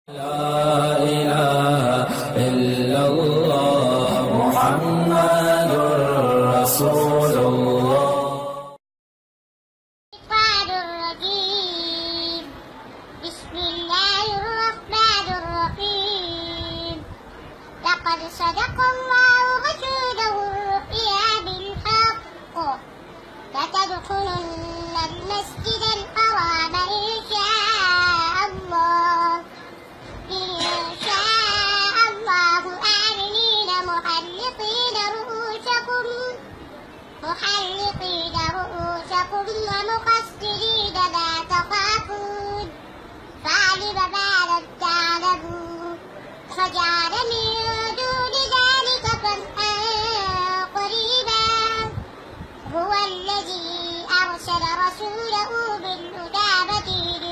لا إله إلا الله محمد رسول الله. الشيطان الرجيم. بسم الله الرحمن الرحيم. لقد صدق الله رسوله الرؤيا بالحق لتدخلن المسجد الحرام إن شاء الله آمنين محلقين رؤوسكم ومقصرين لا تخافون فعلم ما لم تعلموا فجعل من دون ذلك فتحا قريبا. هو الذي أرسل رسوله بالهدى ودين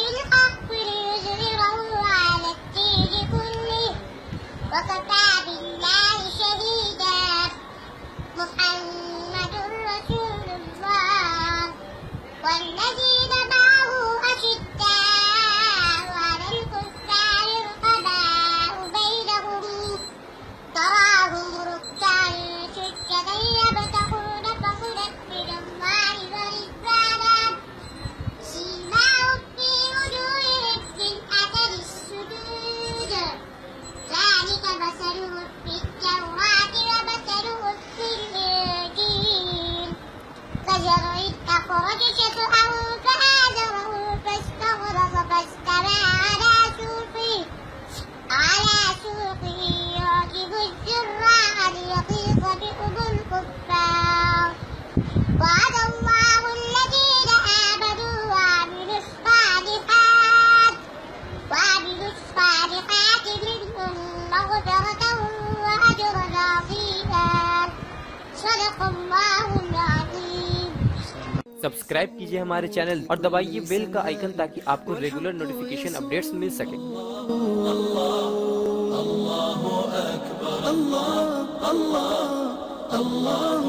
الحق ليظهره على الدين كله وكفى بالله شهيدا. محمد رسول الله والذين معه أشداء على الكفار رحماء بينهم تراهم ركعا سجدا يبتغون فضلا من الله ورضوانا سيماهم في وجوههم من أثر السجود ذلك مثلهم في التوراة ومثلهم في الإنجيل كزرع أخرج شطأه فآزره فاستغلظ فاستوى على سوقه يعجب الزراع ليغيظ بهم الكفار. وعد الله الذين آمنوا وعملوا الصالحات منهم مغفرة وأجرا عظيما. صدق الله العظيم. सब्सक्राइब कीजिए हमारे चैनल और दबाइए बेल का आइकन ताकि आपको रेगुलर नोटिफिकेशन अपडेट्स मिल सके। الله أكبر الله الله الله